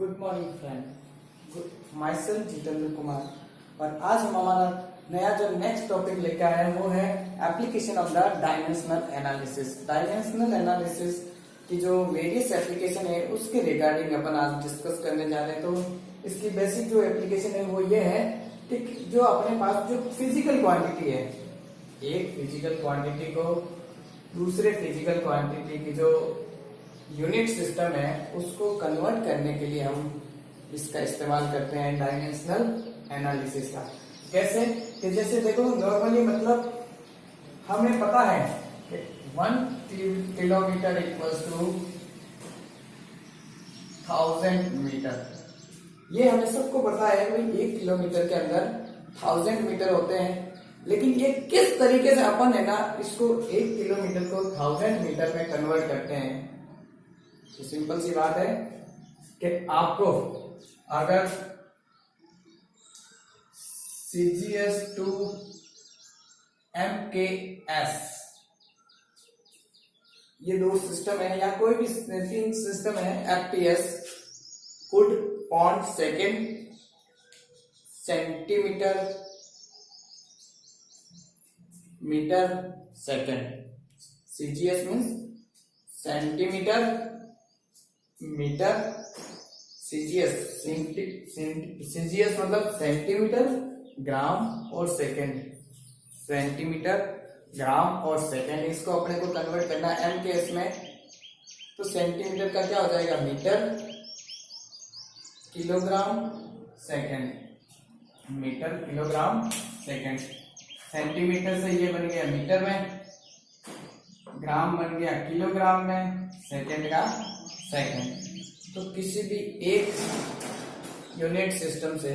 Good morning friend, my self Jitendra Kumar. और आज हम हमारा नया जो नेक्स्ट टॉपिक लेकर आए हैं वो है application of the dimensional analysis. Dimensional analysis की जो वेरियस एप्लीकेशन है उसके रिगार्डिंग अपन आज डिस्कस करने जा रहे हैं। तो इसकी बेसिक जो एप्लीकेशन है वो ये है कि जो अपने पास जो फिजिकल क्वांटिटी है, एक फिजिकल क्वांटिटी को दूसरे फिजिकल क्वांटिटी की जो यूनिट सिस्टम है उसको कन्वर्ट करने के लिए हम इसका इस्तेमाल करते हैं डायमेंशनल एनालिसिस का। कैसे कि जैसे देखो नॉर्मली मतलब हमें पता है कि 1 किलोमीटर इक्वल्स टू 1000 मीटर। ये हमें सबको पता है कि 1 किलोमीटर के अंदर 1000 मीटर होते हैं। लेकिन ये किस तरीके से अपन है ना इसको 1 किलोमीटर को 1000 मीटर में कन्वर्ट करते हैं। तो सिंपल सी बात है कि आपको अगर CGS to MKS ये दो सिस्टम है या कोई भी 3 सिस्टम है, FPS foot pound second centimetre metre second. CGS means centimetre metre, CGS मतलब सेंटीमीटर ग्राम और सेकेंड, सेंटीमीटर ग्राम और सेकेंड। इसको अपने को कन्वर्ट करना है MKS में। तो सेंटीमीटर का क्या हो जाएगा metre, kilogram second, metre kilogram second. Centimetre से ये बन गया मीटर में, ग्राम बन गया किलोग्राम में, सेकेंड का सेकेंड। तो किसी भी एक यूनिट सिस्टम से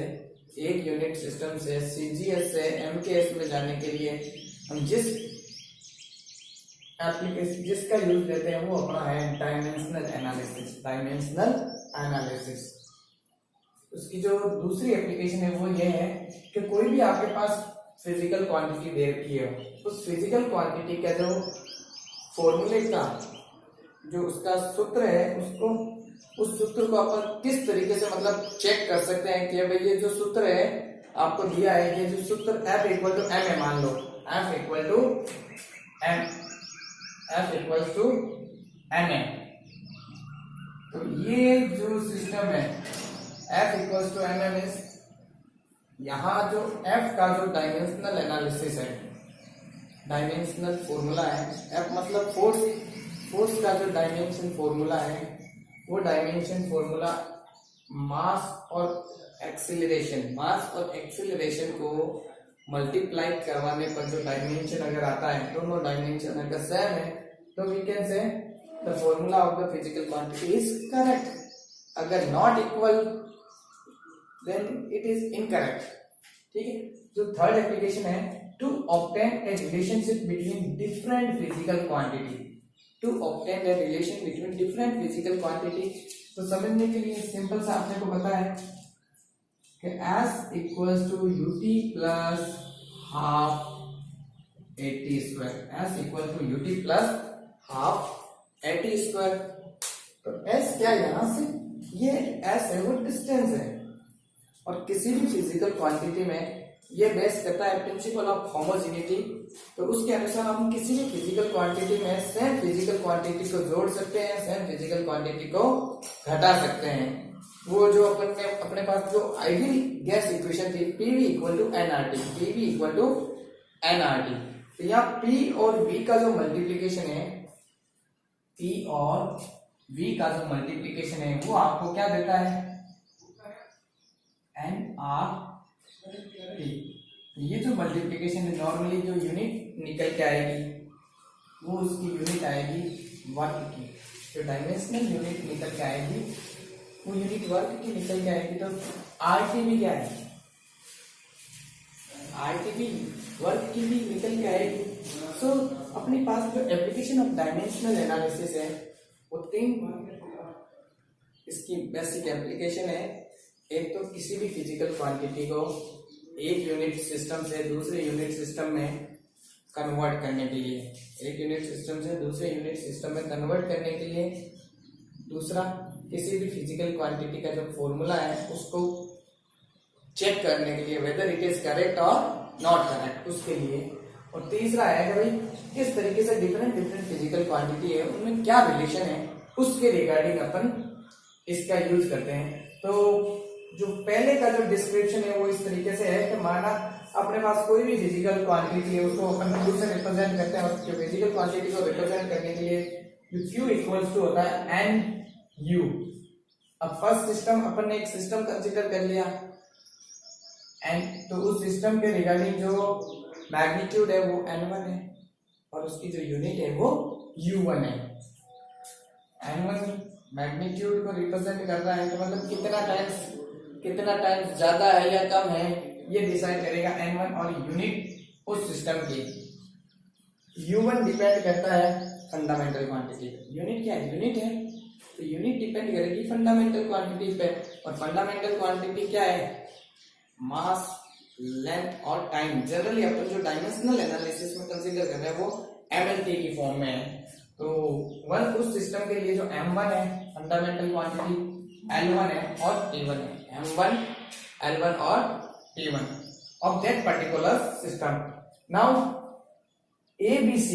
CGS से MKS में जाने के लिए हम जिस एप्लीकेशन जिसका यूज लेते हैं वो अपना है डायमेंशनल एनालिसिस। डायमेंशनल एनालिसिस उसकी जो दूसरी एप्लीकेशन है वो ये है कि कोई भी आपके पास फिजिकल क्वांटिटी दे रखी है, उस फिजिकल क्वांटिटी का जो फॉर्मूले का जो उसका सूत्र है उसको उस सूत्र को अपन किस तरीके से मतलब चेक कर सकते हैं कि भाई ये जो सूत्र है आपको दिया है, ये जो सूत्र F इक्वल टू M है, मान लो F equal to M, F equal to M है। तो ये जो सिस्टम है F इक्वल टू M है, यहाँ जो F का जो डायमेंशनल एनालिसिस है, डायमेंशनल फॉर्मूला है, F मतलब फोर्स का जो डायमेंशन फॉर्मूला है वो डायमेंशन फॉर्मूला मास और एक्सीलरेशन को मल्टीप्लाई करवाने पर जो डायमेंशन अगर आता है, दोनों डायमेंशन अगर सेम है तो we can say the formula of the physical quantity is correct. अगर not equal then it is incorrect. ठीक है। जो थर्ड एप्लीकेशन है to obtain a relationship between different physical quantity. To obtain a relation between different physical quantity. तो समझने के लिए simple सा आपने को पता है कि S equals to UT plus half AT square. S equal to UT plus half AT square. तो S क्या है, यहां से ये S है वो डिस्टेंस है, और किसी भी फिजिकल क्वांटिटी में ये बेस करता है प्रिंसिपल ऑफ होमोजेनिटी। तो उसके अनुसार हम किसी भी फिजिकल क्वांटिटी में सेम फिजिकल क्वांटिटी को जोड़ सकते हैं, सेम फिजिकल क्वांटिटी को घटा सकते हैं। वो जो अपने पास जो आइडियल गैस इक्वेशन थी PV equal to nRT, PV equal to nRT। तो यहाँ P और V का जो मल्टीप्लीकेशन है, P और V का जो मल्टीप्लीकेशन है वो आपको क्या देता है, nRT। ये जो मल्टीप्लिकेशन है नॉर्मली जो यूनिट निकल के आएगी वो उसकी यूनिट आएगी वर्क की। जो डायमेंशनल यूनिट निकल के आएगी वो यूनिट वर्क की निकल के आएगी। तो RT भी क्या है, RT भी वर्क की भी निकल के आएगी। सो अपने पास जो एप्लीकेशन ऑफ डायमेंशनल एनालिसिस है वो 3 इसकी बेसिक एप्लीकेशन है। एक तो किसी भी फिजिकल क्वांटिटी को एक यूनिट सिस्टम से दूसरे यूनिट सिस्टम में कन्वर्ट करने के लिए, एक यूनिट सिस्टम से दूसरे यूनिट सिस्टम में कन्वर्ट करने के लिए। दूसरा किसी भी फिजिकल क्वांटिटी का जो फॉर्मूला है उसको चेक करने के लिए वेदर इट इज करेक्ट और नॉट करेक्ट, उसके लिए। और तीसरा है कि भाई किस तरीके से डिफरेंट फिजिकल क्वांटिटी है उनमें क्या रिलेशन है, उसके रिगार्डिंग अपन इसका यूज करते हैं। तो जो पहले का जो डिस्क्रिप्शन है वो इस तरीके से है कि माना अपने पास कोई भी फिजिकल क्वांटिटी है उसको अपन Q से रिप्रेजेंट करते हैं, और फिजिकल क्वांटिटी को रिप्रेजेंट करने के लिए जो Q इक्वल्स टू होता है एन यू। अब फर्स्ट सिस्टम अपन ने एक सिस्टम कंसीडर कर लिया एंड, तो उस सिस्टम के रिगार्डिंग जो मैग्नीट्यूड है वो n1 है और उसकी जो यूनिट है वो u1 है। n1 मैग्नीट्यूड को रिप्रेजेंट कर रहा है तो मतलब कितना टाइम्स ज्यादा है या कम है ये डिसाइड करेगा n1, और यूनिट उस सिस्टम की u1 डिपेंड करता है फंडामेंटल क्वांटिटी पे। यूनिट क्या है? यूनिट है, तो यूनिट डिपेंड करेगी फंडामेंटल क्वांटिटी पे। और फंडामेंटल क्वांटिटी क्या है? मास, लेंथ और टाइम। जनरली अपन जो डायमेंशनल एनालिसिस में कंसीडर कर रहे हैं वो MLT की फॉर्म में है। तो वन उस सिस्टम के लिए जो m1 है फंडामेंटल क्वांटिटी, L1 है और T1 है। m1, L1 और T1 of that particular system. Now ABC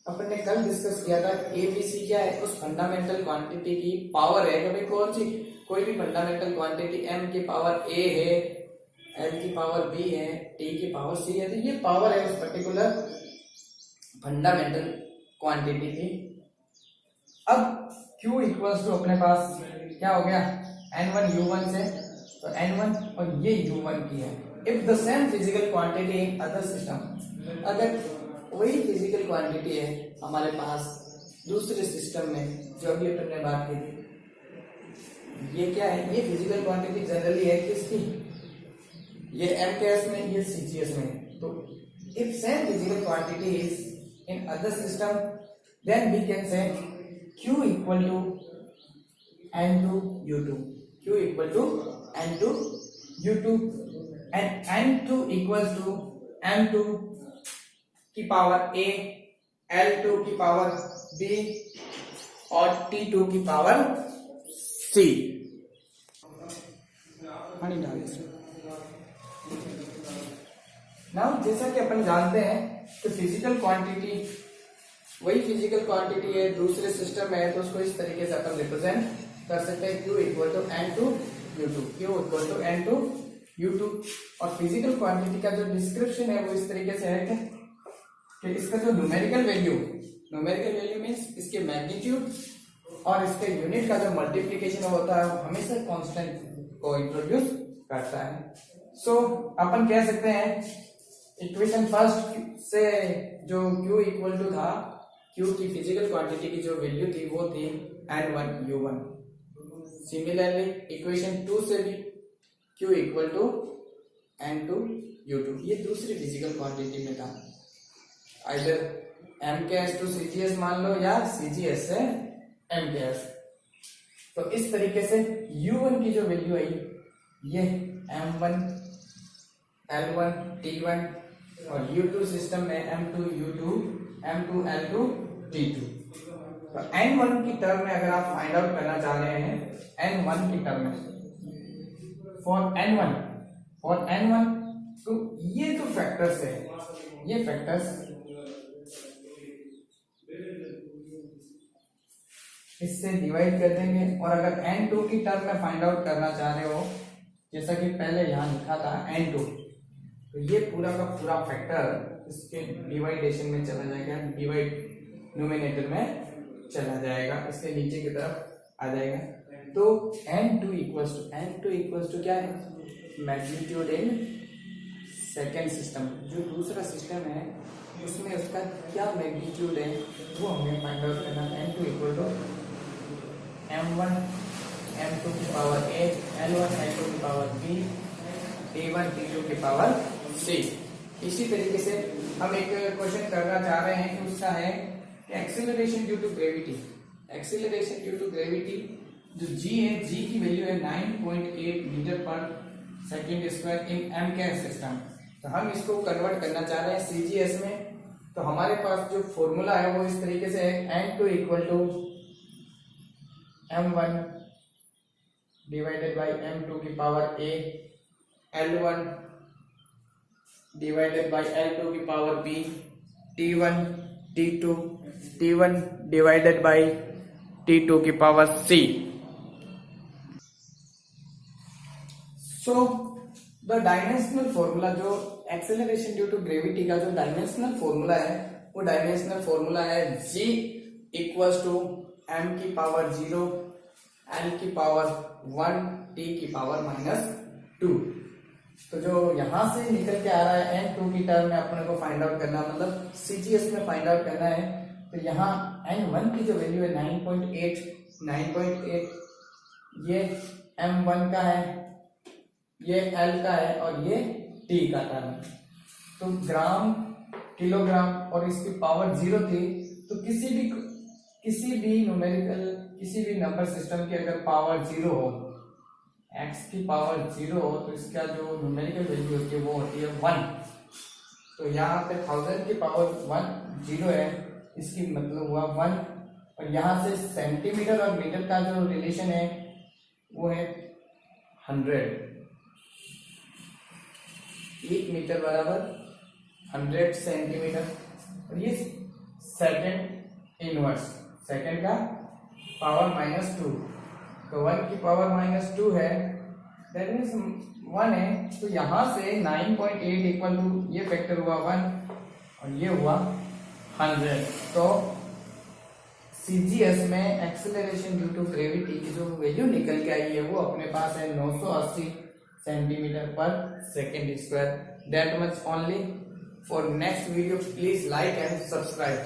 अपन ने कल डिस्कस किया था। ABC क्या है? उस फंडामेंटल क्वांटिटी की पावर है कि भाई कौन सी, कोई भी फंडामेंटल क्वांटिटी m की पावर a है, l की पावर b है, t की पावर c है, तो ये पावर है उस पर्टिकुलर फंडामेंटल क्वांटिटी की। अब q इक्वल्स टू अपने पास क्या हो गया? n1 u1 से, तो n1 और ये u1 की है। If the same physical quantity in other system, अगर वही फिजिकल क्वांटिटी है हमारे पास दूसरे सिस्टम में जो अभी अपन ने बात की थी, ये क्या है? ये फिजिकल क्वांटिटी जनरली है किसकी? ये MKS में, ये CGS में। तो if same physical quantity is in other system then we can say Q equal to N2 U2, Q equal to N2 U2 and N2 equals to M2 की power A, L2 की power B और T2 की power C। पानी डाल इसमें। Now जैसा कि अपन जानते हैं कि फिजिकल क्वांटिटी वही फिजिकल क्वांटिटी है दूसरे सिस्टम में है, तो उसको इस तरीके से अपन रिप्रेजेंट कर सकते हैं Q equal to N2 U2, Q equal to N2 U2। और फिजिकल क्वांटिटी का जो डिस्क्रिप्शन है वो इस तरीके से है कि इसका जो न्यूमेरिकल वैल्यू मीन्स इसके मैग्नीट्यूड और इसके यूनिट का जो मल्टीप्लिकेशन होता है वो हमेशा कांस्टेंट को इंट्रोड्यूस करता है। सो अपन कह सकते हैं इक्वेशन फर्स्ट से जो Q इक्वल टू था, Q की फिजिकल क्वांटिटी की जो वैल्यू थी वो थी N1 U1। सिमिलरली इक्वेशन 2 से भी Q equal to N2 U2, ये दूसरी फिजिकल क्वांटिटी में था। आइदर MKS टू CGS मान लो या CGS से MKS। तो इस तरीके से U1 की जो वैल्यू आई ये M1 L1 T1 और U2 सिस्टम में M2 U2 M2 L2 T2। तो N1 की टर्म में अगर आप फाइंड आउट करना चाह रहे हैं N1 की टर्म में, फॉर N1 तो ये जो फैक्टर्स है ये फैक्टर्स इससे डिवाइड कर देंगे। और अगर N2 की टर्म में फाइंड आउट करना चाह रहे हो, जैसा कि पहले यहाँ लिखा था N2, तो ये पूरा का पूरा फैक्टर इसके डिवाइडेशन में चला जाएगा, डिवाइड न्यूमरेटर में चला जाएगा, इसके नीचे की तरफ आ जाएगा। तो N2 इक्वल्स टू क्या है? Magnitude in second system. जो दूसरा सिस्टम है उसमें उसका क्या मैग्नीट्यूड है वो हमें फाइंड आउट करना है। N2 equal to M1 M2 की पावर A, L1 L2 की पावर B, T1 T2 की पावर C। इसी तरीके से हम एक क्वेश्चन करना चाह रहे हैं कि उसका है acceleration due to gravity. Acceleration due to gravity जो G है, G की वैल्यू है 9.8 मीटर पर second square in MKS system. तो हम इसको कन्वर्ट करना चाह रहे हैं CGS में। तो हमारे पास जो फॉर्मूला है वो इस तरीके से है N2 equal to m1 divided by m2 की power a, l1 divided by l2 की power b, t1 t1 divided by t2 की power c. So the dimensional formula जो एक्सेलरेशन ड्यू टू ग्रेविटी का जो डायमेंशनल फॉर्मूला है वो dimensional formula है g equals to m की power 0 l की पावर 1 t की पावर -2. तो जो यहां से निकल के आ रहा है n2 की टर्म में अपने को फाइंड आउट करना, मतलब CGS में फाइंड आउट करना है. तो यहाँ n1 की जो वैल्यू है 9.8, ये m1 का है, ये L का है और ये T का टर्म है. तो ग्राम, किलोग्राम और इसकी पावर 0 थी. तो किसी भी न्यूमेरिकल, किसी भी नंबर सिस्टम की अगर पावर 0 हो, x की पावर 0 हो, तो इसका जो न्यूमेरिकल वैल्यू होती है वो होती है 1. तो यहाँ पे 1000 की पावर 0 है, इसकी मतलब हुआ 1. और यहाँ से सेंटीमीटर और मीटर का जो रिलेशन है वो है 100. 1 मीटर बराबर 100 सेंटीमीटर. और ये सेकंड इनवर्स, सेकंड का पावर -2. तो 1 की पावर -2 है, दैट मीन्स 1 है. तो यहां से 9.8 इक्वल टू ये फैक्टर हुआ 1 और ये हुआ 100. तो CGS में एक्सेलरेशन ड्यू टू ग्रेविटी की जो वैल्यू निकल के आई है वो अपने पास है 980 सेंटीमीटर पर second square. That much only. For next video, please like and subscribe.